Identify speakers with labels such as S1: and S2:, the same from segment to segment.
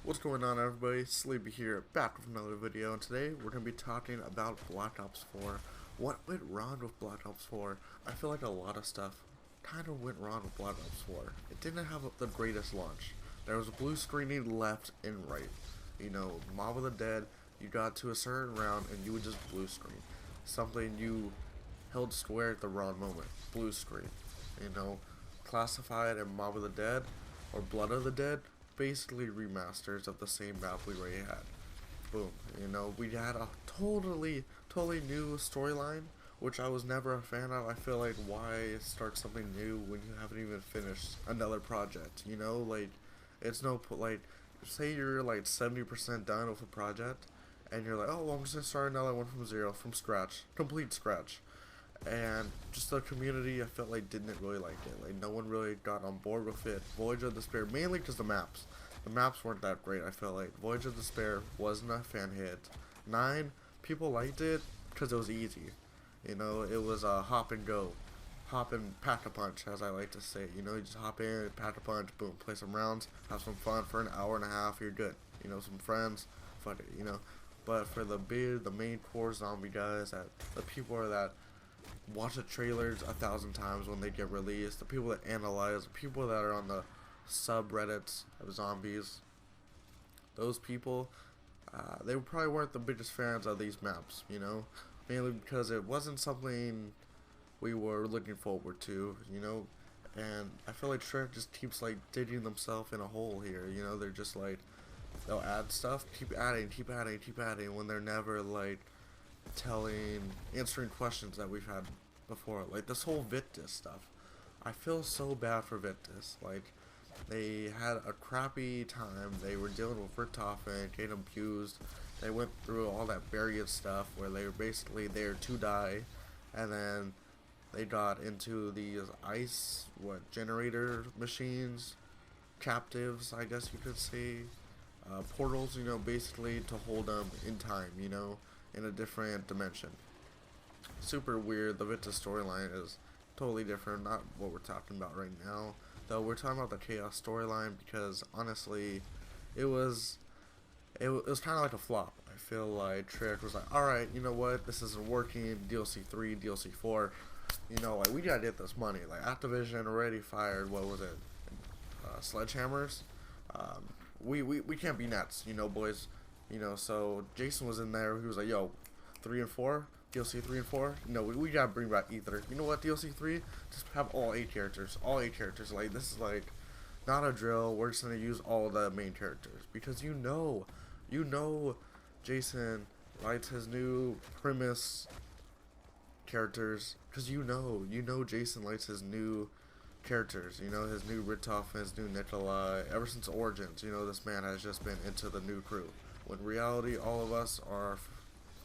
S1: What's going on, everybody? Sleepy here, back with another video, and today we're going to be talking about Black Ops 4. What went wrong with Black Ops 4? I feel like a lot of stuff kind of went wrong with Black Ops 4. It didn't have the greatest launch. There was blue screening left and right. You know, Mob of the Dead, you got to a certain round and you would just blue screen. Something you held square at the wrong moment, blue screen. You know, Classified and Mob of the Dead, or Blood of the Dead, basically remasters of the same map we already had. Boom. You know, we had a totally new storyline, which I was never a fan of. I feel like, why start something new when you haven't even finished another project? You know, like, it's no, like, say you're like 70% done with a project, and you're like, oh, well, I'm just gonna start another one from zero, from scratch, complete scratch. And just the community, I felt like didn't really like it. Like, no one really got on board with it. Voyage of Despair, mainly because the maps weren't that great. I felt like Voyage of Despair wasn't a fan hit. 9, people liked it because it was easy. You know, it was a hop and go, hop and pack a punch, as I like to say. You know, you just hop in, pack a punch, boom, play some rounds, have some fun for an hour and a half. You're good. You know, some friends, fuck it. You know, but for the main core zombie guys, that the people are that watch the trailers 1,000 times when they get released, the people that analyze, the people that are on the subreddits of zombies, those people, they probably weren't the biggest fans of these maps, you know, mainly because it wasn't something we were looking forward to, you know, and I feel like Treyarch just keeps like digging themselves in a hole here, you know. They're just like, they'll add stuff, keep adding when they're never like answering questions that we've had before. Like this whole Victus stuff, I feel so bad for Victus. Like, they had a crappy time. They were dealing with Richtofen, getting abused. They went through all that various stuff where they were basically there to die, and then they got into these generator machines, captives, I guess you could say, portals, you know, basically to hold them in time, you know, in a different dimension. Super weird. The Victus storyline is totally different, not what we're talking about right now. Though we're talking about the Chaos storyline because honestly, it was kind of like a flop. I feel like Treyarch was like, alright, you know what, this isn't working, DLC 3, DLC 4, you know, like, we gotta get this money. Like, Activision already fired, what was it, Sledgehammers? We can't be nuts, you know, boys. You know, so Jason was in there, he was like, yo, 3 and 4, DLC 3 and 4, no, we gotta bring back Ether. You know what, DLC 3, just have all 8 characters, like, this is like, not a drill, we're just gonna use all the main characters, because you know, Jason likes his new premise characters, because you know Jason likes his new characters, you know, his new Richtofen, his new Nikolai. Ever since Origins, you know, this man has just been into the new crew. When in reality, all of us are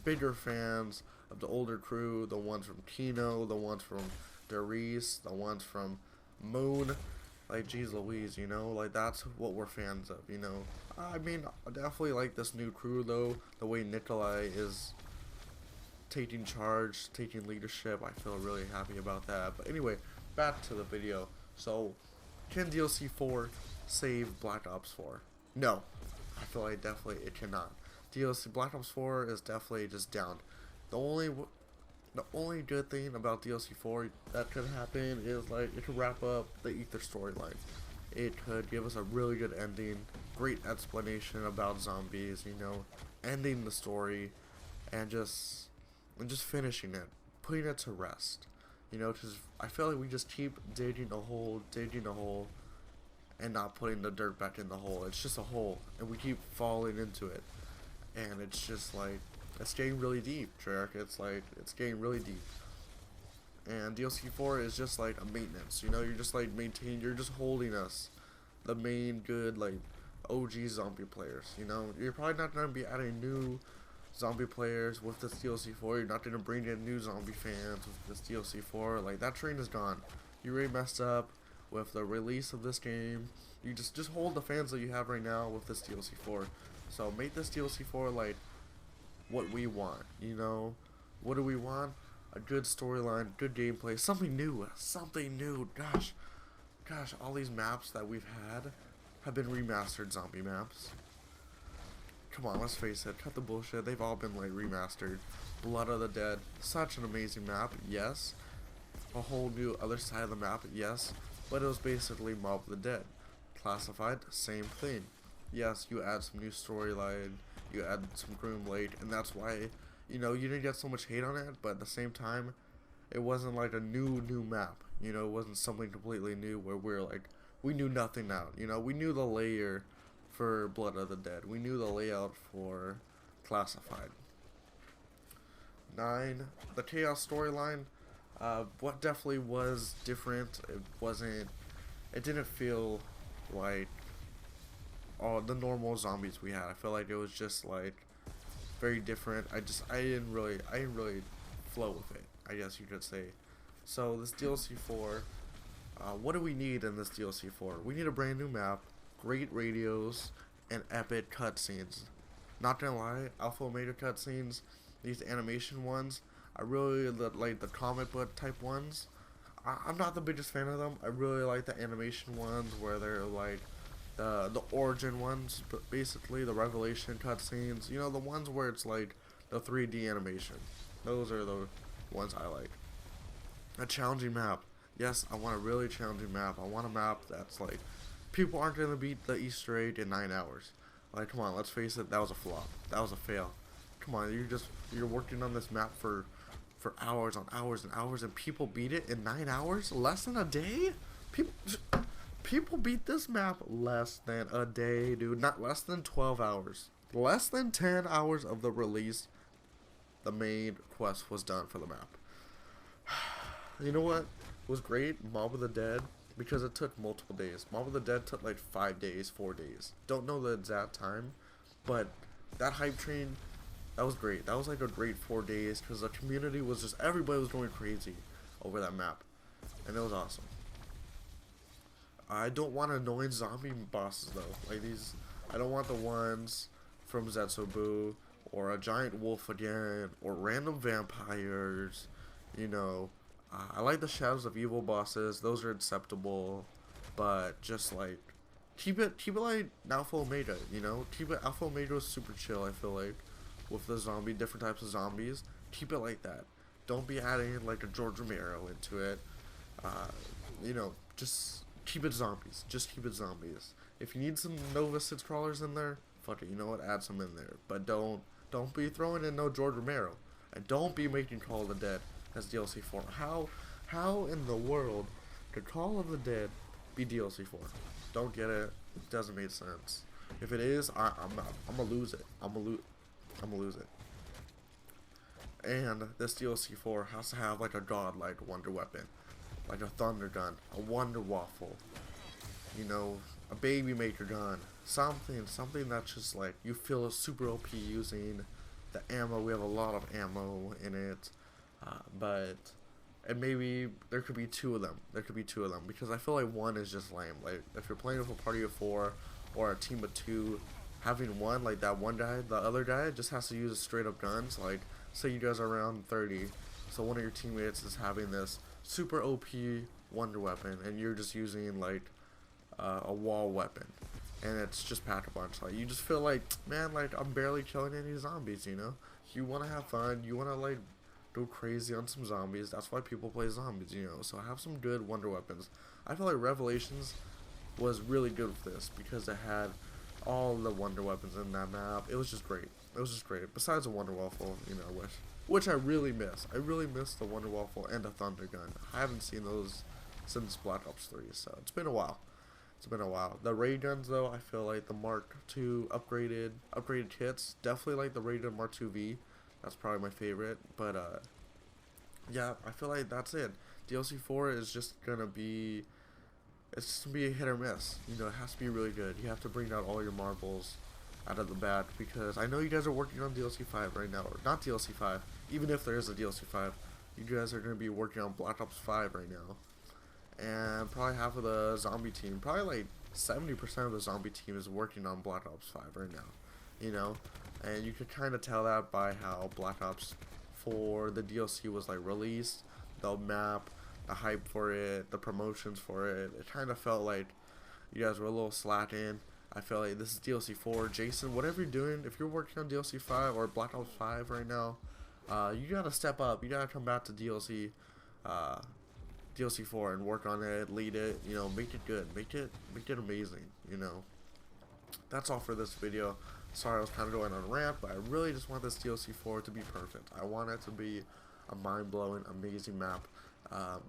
S1: bigger fans of the older crew, the ones from Kino, the ones from Darius, the ones from Moon. Like, geez Louise, you know, like, that's what we're fans of, you know. I mean, I definitely like this new crew, though. The way Nikolai is taking charge, taking leadership, I feel really happy about that. But anyway, back to the video. So, can DLC 4 save Black Ops 4? No. I feel like definitely it cannot. DLC Black Ops 4 is definitely just down. The only good thing about DLC 4 that could happen is, like, it could wrap up the Ether storyline. It could give us a really good ending, great explanation about zombies, you know, ending the story, and just finishing it, putting it to rest. You know, because I feel like we just keep digging a hole, and not putting the dirt back in the hole. It's just a hole, and we keep falling into it. And it's just like, it's getting really deep, Treyarch. It's like, it's getting really deep. And DLC 4 is just like a maintenance, you know, you're just like you're just holding us, the main good, like, OG zombie players, you know. You're probably not going to be adding new zombie players with this DLC 4, you're not going to bring in new zombie fans with this DLC 4, like, that train is gone. You really messed up with the release of this game. You just hold the fans that you have right now with this DLC 4. So make this DLC 4 like what we want, you know. What do we want? A good storyline, good gameplay, something new. Gosh, all these maps that we've had have been remastered zombie maps. come on, let's face it, cut the bullshit. They've all been like remastered. Blood of the Dead, such an amazing map, yes. A whole new other side of the map, yes. But it was basically Mob of the Dead. Classified, same thing. Yes, you add some new storyline, you add some Groom Late, and that's why, you know, you didn't get so much hate on it, but at the same time, it wasn't like a new map. You know, it wasn't something completely new where we're like, we knew nothing out. You know, we knew the layer for Blood of the Dead. We knew the layout for Classified. 9, the Chaos storyline. What definitely was different, it didn't feel like all the normal zombies we had. I felt like it was just like very different. I didn't really flow with it, I guess you could say. So this DLC 4, what do we need in this DLC 4? We need a brand new map, great radios, and epic cutscenes. Not gonna lie, Alpha Omega cutscenes, these animation ones, I really like the comic book type ones. I'm not the biggest fan of them. I really like the animation ones where they're like the origin ones, but basically the Revelation cutscenes. You know, the ones where it's like the 3D animation. Those are the ones I like. A challenging map. Yes, I want a really challenging map. I want a map that's like, people aren't going to beat the Easter egg in 9 hours. Like, come on, let's face it, that was a flop. That was a fail. Come on, you're working on this map for hours on hours and hours, and people beat it in 9 hours? Less than a day? People beat this map less than a day, dude. Not less than 12 hours. Less than 10 hours of the release, the main quest was done for the map. You know what was great? Mob of the Dead, because it took multiple days. Mob of the Dead took like 5 days, 4 days. Don't know the exact time, but that hype train, that was great. That was like a great 4 days, because the community was just, everybody was going crazy over that map, and it was awesome. I don't want annoying zombie bosses though. Like these, I don't want the ones from Zetsubu, or a giant wolf again, or random vampires, you know. I like the Shadows of Evil bosses, those are acceptable, but just like, keep it like Alpha Omega, you know? Keep it, Alpha Omega is super chill, I feel like, with the different types of zombies. Keep it like that. Don't be adding like a George Romero into it. You know, just keep it zombies. Just keep it zombies. If you need some Nova 6 crawlers in there, fuck it, you know what, add some in there. But don't be throwing in no George Romero. And don't be making Call of the Dead as DLC 4. How in the world could Call of the Dead be DLC 4? Don't get it. It doesn't make sense. If it is, I'm gonna lose it. I'm gonna lose it. And this DLC 4 has to have like a godlike wonder weapon, like a thunder gun, a wonder waffle, you know, a baby maker gun, something that's just like you feel super OP using the ammo. We have a lot of ammo in it, and maybe there could be 2 of them. Because I feel like 1 is just lame. Like if you're playing with a party of 4 or a team of 2, having one, like that one guy, the other guy just has to use straight up guns. Like say you guys are around 30, so one of your teammates is having this super OP wonder weapon, and you're just using like a wall weapon, and it's just pack a punch. Like you just feel like, man, like I'm barely killing any zombies, you know? You want to have fun, you want to like go crazy on some zombies. That's why people play zombies, you know? So have some good wonder weapons. I feel like Revelations was really good with this because it had all the wonder weapons in that map. It was just great. Besides a wonder waffle, you know, which I really miss. I really miss the wonder waffle and a thunder gun. I haven't seen those since Black Ops 3, so it's been a while. The ray guns though, I feel like the Mark II upgraded kits, definitely like the ray gun Mark II V. That's probably my favorite. But yeah, I feel like that's it. DLC 4 is just gonna be, it's just gonna be a hit or miss. You know, it has to be really good. You have to bring out all your marbles out of the bat, because I know you guys are working on DLC 5 right now, or not DLC 5, even if there is a DLC 5, you guys are going to be working on Black Ops 5 right now, and probably half of the zombie team, probably like 70% of the zombie team is working on Black Ops 5 right now, you know, and you could kind of tell that by how Black Ops 4, the DLC was like released, the map, the hype for it, the promotions for it. It kind of felt like you guys were a little slacking. I feel like this is DLC 4. Jason, whatever you're doing, if you're working on DLC 5 or Black Ops 5 right now, you gotta step up. You gotta come back to DLC 4 and work on it, lead it, you know, make it good, make it amazing, you know. That's all for this video. Sorry I was kind of going on a rant, but I really just want this DLC 4 to be perfect. I want it to be a mind-blowing, amazing map.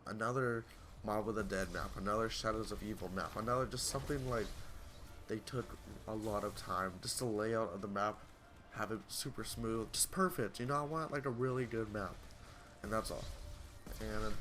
S1: Another Mob of the Dead map, another Shadows of Evil map, another just something like they took a lot of time. Just the layout of the map, have it super smooth, just perfect. You know, I want like a really good map, and that's all. And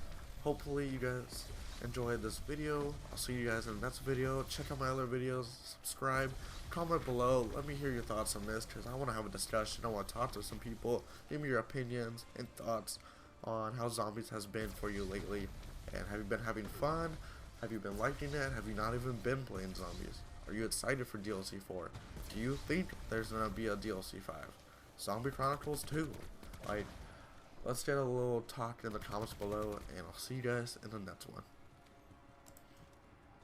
S1: hopefully you guys enjoyed this video. I'll see you guys in the next video. Check out my other videos, subscribe, comment below, let me hear your thoughts on this, because I want to have a discussion. I want to talk to some people. Give me your opinions and thoughts on how zombies has been for you lately, and have you been having fun? Have you been liking it? Have you not even been playing zombies? Are you excited for DLC 4? Do you think there's gonna be a DLC 5? Zombie Chronicles 2? Like, let's get a little talk in the comments below, and I'll see you guys in the next one.